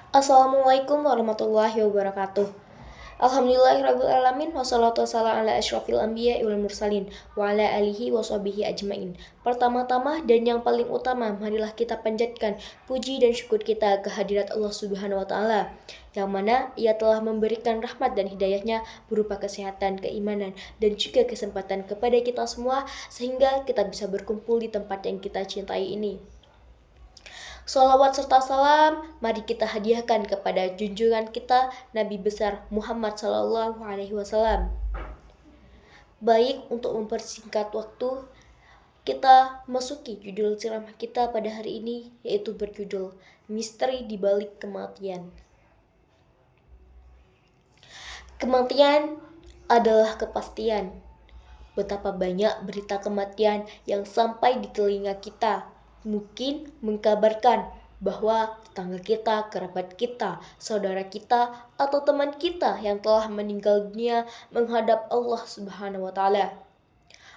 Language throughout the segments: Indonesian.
Assalamualaikum warahmatullahi wabarakatuh. Alhamdulillahirrabbilalamin. Wassalatu wassalamu ala asyrafil anbiya wal mursalin wa ala alihi wa sahbihi ajmain. Pertama-tama dan yang paling utama, marilah kita panjatkan puji dan syukur kita ke hadirat Allah Subhanahu wa taala, yang mana Ia telah memberikan rahmat dan hidayahnya berupa kesehatan, keimanan, dan juga kesempatan kepada kita semua sehingga kita bisa berkumpul di tempat yang kita cintai ini. Salawat serta salam mari kita hadiahkan kepada junjungan kita Nabi besar Muhammad Sallallahu Alaihi Wasallam. Baik, untuk mempersingkat waktu, kita masuki judul ceramah kita pada hari ini, yaitu berjudul Misteri di Balik Kematian. Kematian adalah kepastian. Betapa banyak berita kematian yang sampai di telinga kita, mungkin mengkabarkan bahwa tetangga kita, kerabat kita, saudara kita, atau teman kita yang telah meninggal dunia menghadap Allah Subhanahu wa taala.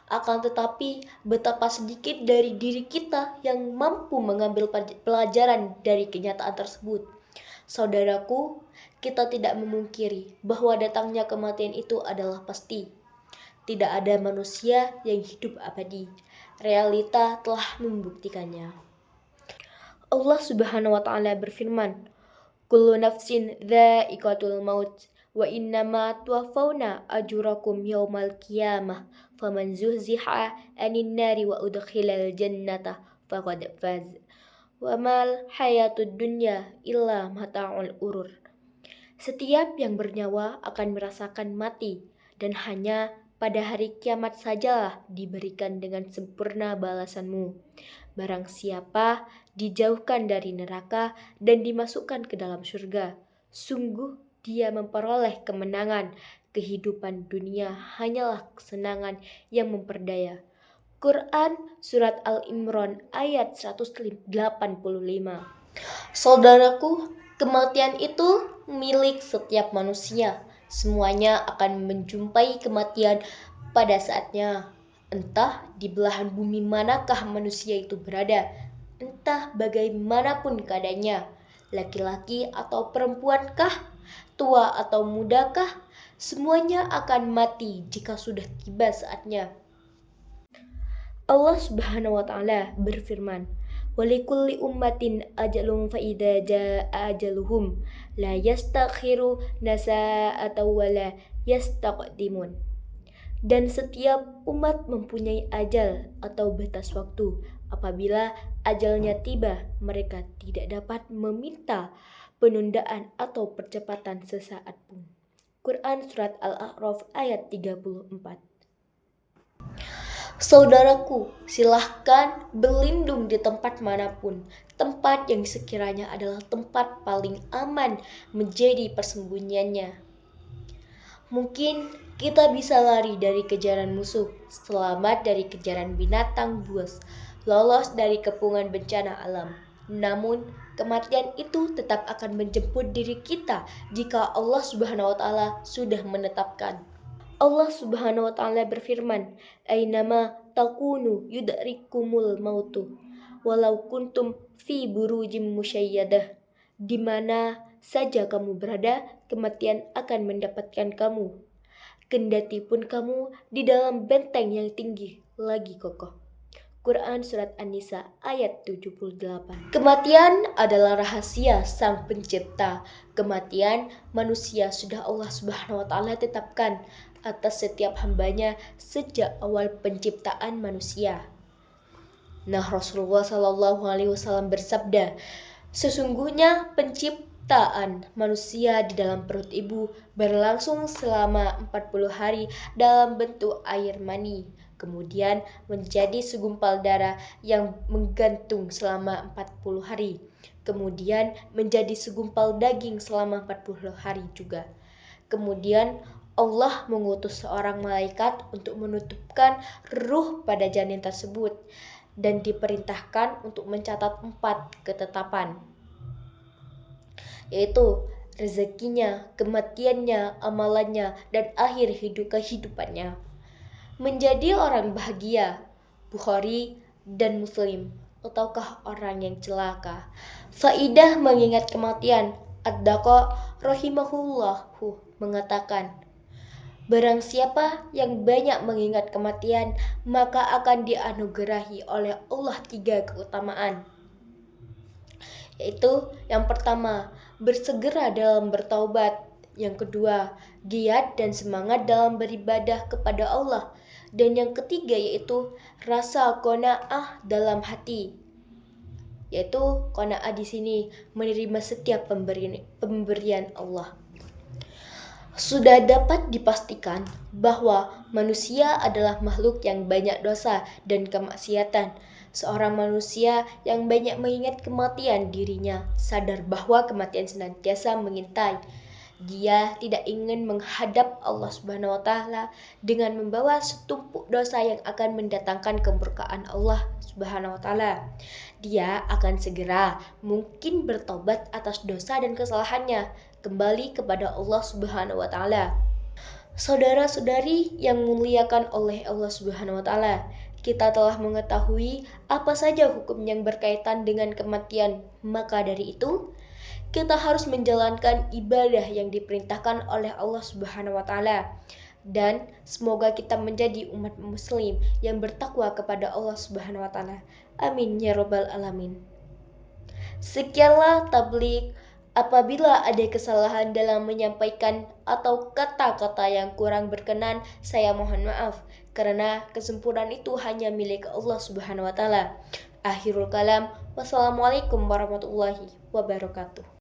Akan tetapi, betapa sedikit dari diri kita yang mampu mengambil pelajaran dari kenyataan tersebut. Saudaraku, kita tidak memungkiri bahwa datangnya kematian itu adalah pasti. Tidak ada manusia yang hidup abadi. Realita telah membuktikannya. Allah Subhanahu wa taala berfirman, "Kullu nafsin dha'iqatul maut wa innama tuwaffawna ajurakum yaumal qiyamah faman zuhziha 'anil nari wa udkhilal jannata faqad faz wa mal hayatud dunya illa mata'ul urur." Setiap yang bernyawa akan merasakan mati, dan hanya pada hari kiamat sajalah diberikan dengan sempurna balasanmu. Barang siapa dijauhkan dari neraka dan dimasukkan ke dalam surga, sungguh dia memperoleh kemenangan. Kehidupan dunia hanyalah kesenangan yang memperdaya. Quran Surat Al-Imran ayat 185. Saudaraku, kematian itu milik setiap manusia. Semuanya akan menjumpai kematian pada saatnya. Entah di belahan bumi manakah manusia itu berada, entah bagaimanapun keadaannya, laki-laki atau perempuankah, tua atau mudakah, semuanya akan mati jika sudah tiba saatnya. Allah Subhanahu wa taala berfirman, "Walikulli ummatin ajalun fa idza jaa ajaluhum la yastakhiru nasa'atan wa la yastaqdimun." Dan setiap umat mempunyai ajal atau batas waktu. Apabila ajalnya tiba, mereka tidak dapat meminta penundaan atau percepatan sesaat pun. Quran Surat Al-A'raf ayat 34. Saudaraku, silahkan berlindung di tempat manapun, tempat yang sekiranya adalah tempat paling aman menjadi persembunyiannya. Mungkin kita bisa lari dari kejaran musuh, selamat dari kejaran binatang buas, lolos dari kepungan bencana alam. Namun, kematian itu tetap akan menjemput diri kita jika Allah Subhanahu wa taala sudah menetapkan. Allah Subhanahu wa taala berfirman, "Ainama takunu yudrikumul mautu walau kuntum fi burujim musyayyadah." Di mana saja kamu berada, kematian akan mendapatkan kamu. Kendati pun kamu di dalam benteng yang tinggi lagi kokoh. Quran Surat An-Nisa ayat 78. Kematian adalah rahasia Sang Pencipta. Kematian manusia sudah Allah Subhanahu wa taala tetapkan atas setiap hambanya sejak awal penciptaan manusia. Nah, Rasulullah Shallallahu Alaihi Wasallam bersabda, "Sesungguhnya penciptaan manusia di dalam perut ibu berlangsung selama 40 hari dalam bentuk air mani, kemudian menjadi segumpal darah yang menggantung selama 40 hari, kemudian menjadi segumpal daging selama 40 hari juga. Kemudian Allah mengutus seorang malaikat untuk menutupkan ruh pada janin tersebut dan diperintahkan untuk mencatat 4 ketetapan, yaitu rezekinya, kematiannya, amalannya, dan akhir kehidupannya. Menjadi orang bahagia, Bukhari dan Muslim, ataukah orang yang celaka? Faidah mengingat kematian. Ad-Daqa rahimahullahu mengatakan, barang siapa yang banyak mengingat kematian, maka akan dianugerahi oleh Allah 3 keutamaan. Yaitu yang pertama, bersegera dalam bertaubat. Yang kedua, giat dan semangat dalam beribadah kepada Allah. Dan yang ketiga yaitu rasa qanaah dalam hati. Yaitu qanaah di sini menerima setiap pemberian Allah. Sudah dapat dipastikan bahwa manusia adalah makhluk yang banyak dosa dan kemaksiatan. Seorang manusia yang banyak mengingat kematian dirinya sadar bahwa kematian senantiasa mengintai. Dia tidak ingin menghadap Allah Subhanahu wa taala dengan membawa setumpuk dosa yang akan mendatangkan kemurkaan Allah Subhanahu wa taala. Dia akan segera mungkin bertobat atas dosa dan kesalahannya, kembali kepada Allah Subhanahu wa taala. Saudara-saudari yang muliakan oleh Allah Subhanahu wa taala, kita telah mengetahui apa saja hukum yang berkaitan dengan kematian. Maka dari itu, kita harus menjalankan ibadah yang diperintahkan oleh Allah Subhanahu wa taala. Dan semoga kita menjadi umat muslim yang bertakwa kepada Allah Subhanahu wa taala. Amin ya rabbal alamin. Sekianlah tablik. Apabila ada kesalahan dalam menyampaikan atau kata-kata yang kurang berkenan, saya mohon maaf karena kesempurnaan itu hanya milik Allah Subhanahu wa taala. Akhirul kalam, wassalamualaikum warahmatullahi wabarakatuh.